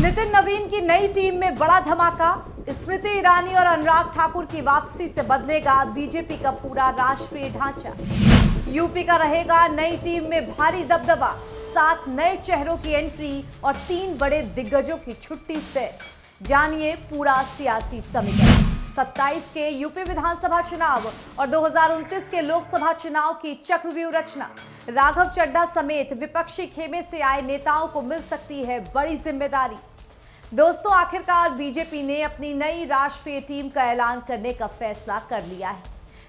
नितिन नवीन की नई टीम में बड़ा धमाका। स्मृति ईरानी और अनुराग ठाकुर की वापसी से बदलेगा बीजेपी का पूरा राष्ट्रीय ढांचा। यूपी का रहेगा नई टीम में भारी दबदबा। 7 नए चेहरों की एंट्री और 3 बड़े दिग्गजों की छुट्टी तय। जानिए पूरा सियासी समीकरण। 27 के यूपी विधानसभा चुनाव और 2029 के लोकसभा चुनाव की चक्रव्यूह रचना। राघव चड्ढा समेत विपक्षी खेमे से आए नेताओं को मिल सकती है बड़ी जिम्मेदारी। दोस्तों, आखिरकार बीजेपी ने अपनी नई राष्ट्रीय टीम का ऐलान करने का फैसला कर लिया है।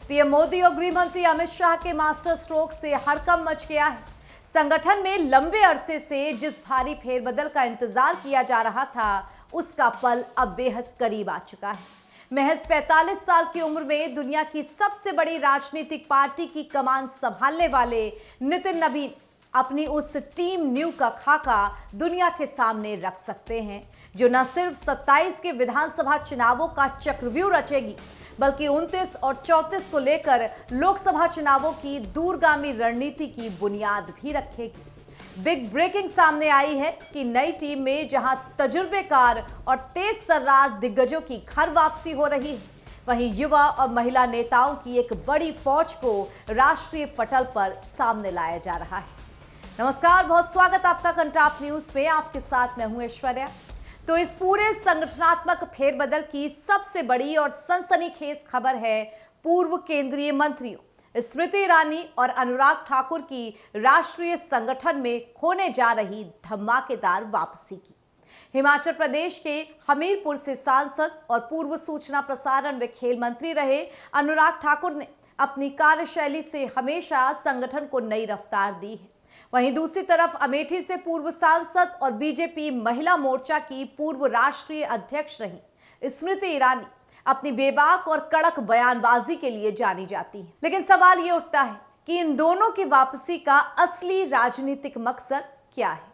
पीएम मोदी और गृह मंत्री अमित शाह के मास्टर स्ट्रोक से हड़कंप मच गया है। संगठन में लंबे अरसे से जिस भारी फेरबदल का इंतजार किया जा रहा था, उसका पल अब बेहद करीब आ चुका है। महज 45 साल की उम्र में दुनिया की सबसे बड़ी राजनीतिक पार्टी की कमान संभालने वाले नितिन नवीन अपनी उस टीम न्यू का खाका दुनिया के सामने रख सकते हैं, जो न सिर्फ 27 के विधानसभा चुनावों का चक्रव्यूह रचेगी, बल्कि 29 और 34 को लेकर लोकसभा चुनावों की दूरगामी रणनीति की बुनियाद भी रखेगी। बिग ब्रेकिंग सामने आई है कि नई टीम में जहां तजुर्बेकार और तेज तर्रार दिग्गजों की घर वापसी हो रही है, वहीं युवा और महिला नेताओं की एक बड़ी फौज को राष्ट्रीय पटल पर सामने लाया जा रहा है। नमस्कार, बहुत स्वागत आपका कंटाप न्यूज पे। आपके साथ मैं हूं ऐश्वर्या। तो इस पूरे संगठनात्मक फेरबदल की सबसे बड़ी और सनसनीखेज खबर है पूर्व केंद्रीय मंत्रियों स्मृति ईरानी और अनुराग ठाकुर की राष्ट्रीय संगठन में होने जा रही धमाकेदार वापसी की। हिमाचल प्रदेश के हमीरपुर से सांसद और पूर्व सूचना प्रसारण व खेल मंत्री रहे अनुराग ठाकुर ने अपनी कार्यशैली से हमेशा संगठन को नई रफ्तार दी है। वहीं दूसरी तरफ अमेठी से पूर्व सांसद और बीजेपी महिला मोर्चा की पूर्व राष्ट्रीय अध्यक्ष रही स्मृति ईरानी अपनी बेबाक और कड़क बयानबाजी के लिए जानी जाती है। लेकिन सवाल ये उठता है कि इन दोनों की वापसी का असली राजनीतिक मकसद क्या है।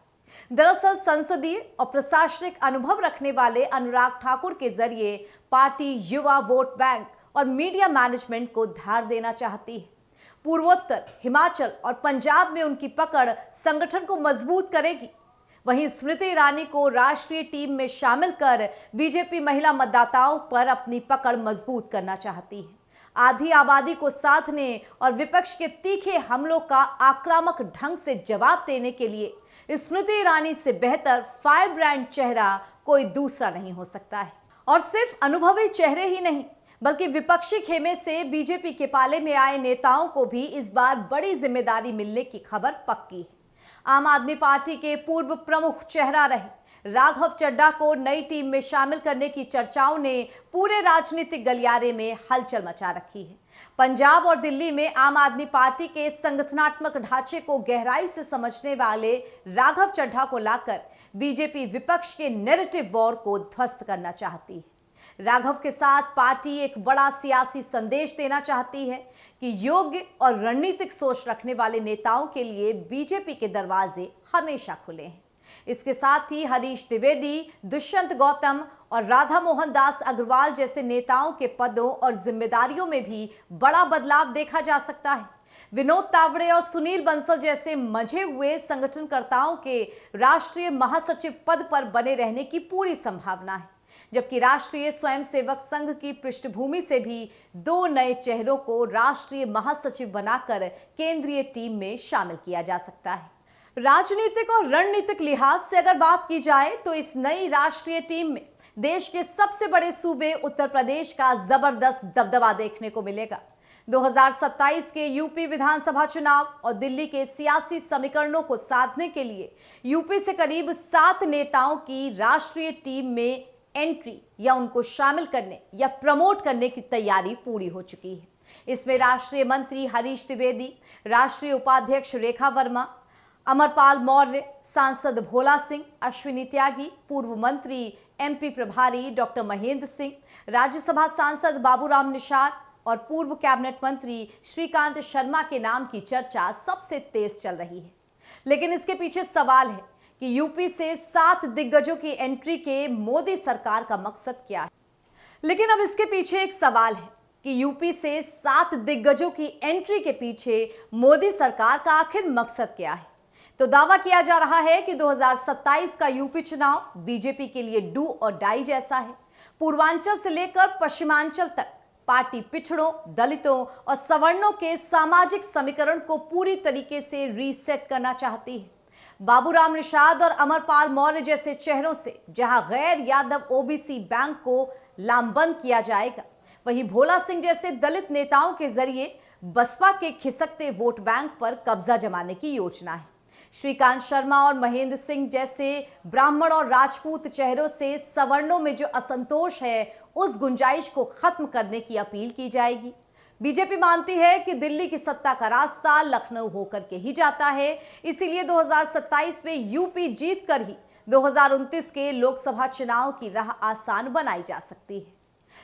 दरअसल संसदीय और प्रशासनिक अनुभव रखने वाले अनुराग ठाकुर के जरिए पार्टी युवा वोट बैंक और मीडिया मैनेजमेंट को धार देना चाहती है। पूर्वोत्तर, हिमाचल और पंजाब में उनकी पकड़ संगठन को मजबूत करेगी। वहीं स्मृति ईरानी को राष्ट्रीय टीम में शामिल कर बीजेपी महिला मतदाताओं पर अपनी पकड़ मजबूत करना चाहती है। आधी आबादी को साधने और विपक्ष के तीखे हमलों का आक्रामक ढंग से जवाब देने के लिए स्मृति ईरानी से बेहतर फायर ब्रांड चेहरा कोई दूसरा नहीं हो सकता है। और सिर्फ अनुभवी चेहरे ही नहीं, बल्कि विपक्षी खेमे से बीजेपी के पाले में आए नेताओं को भी इस बार बड़ी जिम्मेदारी मिलने की खबर पक्की है। आम आदमी पार्टी के पूर्व प्रमुख चेहरा रहे राघव चड्ढा को नई टीम में शामिल करने की चर्चाओं ने पूरे राजनीतिक गलियारे में हलचल मचा रखी है। पंजाब और दिल्ली में आम आदमी पार्टी के संगठनात्मक ढांचे को गहराई से समझने वाले राघव चड्ढा को लाकर बीजेपी विपक्ष के नैरेटिव वॉर को ध्वस्त करना चाहती है। राघव के साथ पार्टी एक बड़ा सियासी संदेश देना चाहती है कि योग्य और रणनीतिक सोच रखने वाले नेताओं के लिए बीजेपी के दरवाजे हमेशा खुले हैं। इसके साथ ही हरीश द्विवेदी, दुष्यंत गौतम और राधा मोहन दास अग्रवाल जैसे नेताओं के पदों और जिम्मेदारियों में भी बड़ा बदलाव देखा जा सकता है। विनोद तावड़े और सुनील बंसल जैसे मंझे हुए संगठनकर्ताओं के राष्ट्रीय महासचिव पद पर बने रहने की पूरी संभावना है, जबकि राष्ट्रीय स्वयंसेवक संघ की पृष्ठभूमि से भी 2 नए चेहरों को राष्ट्रीय महासचिव बनाकर केंद्रीय टीम में शामिल किया जा सकता है। राजनीतिक और रणनीतिक लिहाज से अगर बात की जाए तो इस नई राष्ट्रीय टीम में देश के सबसे बड़े सूबे उत्तर प्रदेश का जबरदस्त दबदबा देखने को मिलेगा। 2027 के यूपी विधानसभा चुनाव और दिल्ली के सियासी समीकरणों को साधने के लिए यूपी से करीब 7 नेताओं की राष्ट्रीय टीम में एंट्री या उनको शामिल करने या प्रमोट करने की तैयारी पूरी हो चुकी है। इसमें राष्ट्रीय मंत्री हरीश द्विवेदी, राष्ट्रीय उपाध्यक्ष रेखा वर्मा, अमरपाल मौर्य, सांसद भोला सिंह, अश्विनी त्यागी, पूर्व मंत्री एमपी प्रभारी डॉक्टर महेंद्र सिंह, राज्यसभा सांसद बाबूराम निषाद और पूर्व कैबिनेट मंत्री श्रीकांत शर्मा के नाम की चर्चा सबसे तेज चल रही है। लेकिन इसके पीछे सवाल है कि यूपी से 7 दिग्गजों की एंट्री के मोदी सरकार का मकसद क्या है। लेकिन अब इसके पीछे एक सवाल है कि यूपी से 7 दिग्गजों की एंट्री के पीछे मोदी सरकार का आखिर मकसद क्या है। तो दावा किया जा रहा है कि 2027 का यूपी चुनाव बीजेपी के लिए डू और डाई जैसा है। पूर्वांचल से लेकर पश्चिमांचल तक पार्टी पिछड़ों, दलितों और सवर्णों के सामाजिक समीकरण को पूरी तरीके से रीसेट करना चाहती है। बाबूराम निषाद और अमरपाल मौर्य जैसे चेहरों से जहां गैर यादव ओबीसी बैंक को लामबंद किया जाएगा, वहीं भोला सिंह जैसे दलित नेताओं के जरिए बसपा के खिसकते वोट बैंक पर कब्जा जमाने की योजना है। श्रीकांत शर्मा और महेंद्र सिंह जैसे ब्राह्मण और राजपूत चेहरों से सवर्णों में जो असंतोष है, उस गुंजाइश को खत्म करने की अपील की जाएगी। बीजेपी मानती है कि दिल्ली की सत्ता का रास्ता लखनऊ होकर के ही जाता है, इसीलिए 2027 में यूपी जीत कर ही 2029 के लोकसभा चुनाव की राह आसान बनाई जा सकती है।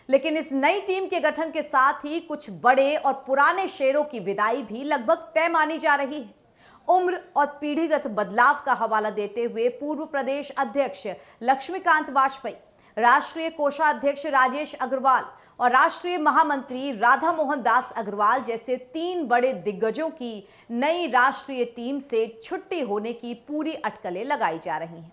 लेकिन इस नई टीम के गठन के साथ ही कुछ बड़े और पुराने शेरों की विदाई भी लगभग तय मानी जा रही है। उम्र और पीढ़ीगत बदलाव का हवाला देते हुए पूर्व प्रदेश अध्यक्ष लक्ष्मीकांत वाजपेयी, राष्ट्रीय कोषाध्यक्ष राजेश अग्रवाल और राष्ट्रीय महामंत्री राधा मोहन दास अग्रवाल जैसे 3 बड़े दिग्गजों की नई राष्ट्रीय टीम से छुट्टी होने की पूरी अटकलें लगाई जा रही हैं।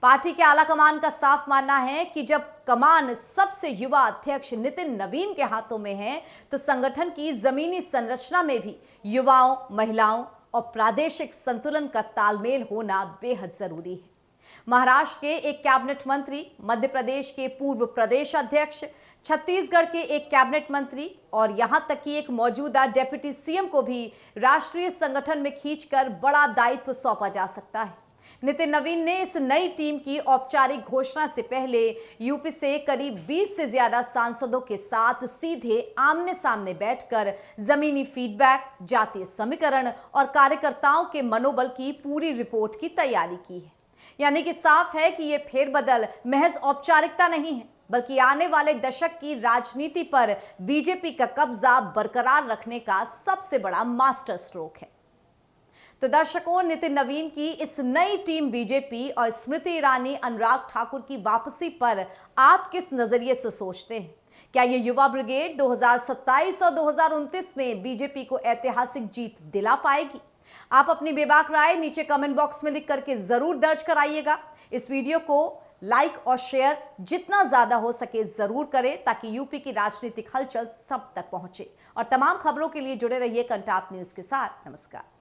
पार्टी के आला कमान का साफ मानना है कि जब कमान सबसे युवा अध्यक्ष नितिन नवीन के हाथों में है, तो संगठन की जमीनी संरचना में भी युवाओं, महिलाओं और प्रादेशिक संतुलन का तालमेल होना बेहद जरूरी है। महाराष्ट्र के एक कैबिनेट मंत्री, मध्य प्रदेश के पूर्व प्रदेश अध्यक्ष, छत्तीसगढ़ के एक कैबिनेट मंत्री और यहां तक कि एक मौजूदा डिप्टी सीएम को भी राष्ट्रीय संगठन में खींचकर बड़ा दायित्व सौंपा जा सकता है। नितिन नवीन ने इस नई टीम की औपचारिक घोषणा से पहले यूपी से करीब 20 से ज्यादा सांसदों के साथ सीधे आमने सामने बैठकर जमीनी फीडबैक, जातीय समीकरण और कार्यकर्ताओं के मनोबल की पूरी रिपोर्ट की तैयारी की है। यानी कि साफ है कि यह फेरबदल महज औपचारिकता नहीं है, बल्कि आने वाले दशक की राजनीति पर बीजेपी का कब्जा बरकरार रखने का सबसे बड़ा मास्टर स्ट्रोक है। तो दर्शकों, नितिन नवीन की इस नई टीम बीजेपी और स्मृति ईरानी, अनुराग ठाकुर की वापसी पर आप किस नजरिए से सोचते हैं? क्या ये युवा ब्रिगेड 2027 और 2029 में बीजेपी को ऐतिहासिक जीत दिला पाएगी? आप अपनी बेबाक राय नीचे कमेंट बॉक्स में लिख करके जरूर दर्ज कराइएगा। इस वीडियो को लाइक और शेयर जितना ज्यादा हो सके जरूर करें, ताकि यूपी की राजनीतिक हलचल सब तक पहुंचे। और तमाम खबरों के लिए जुड़े रहिए कंटाप न्यूज के साथ। नमस्कार।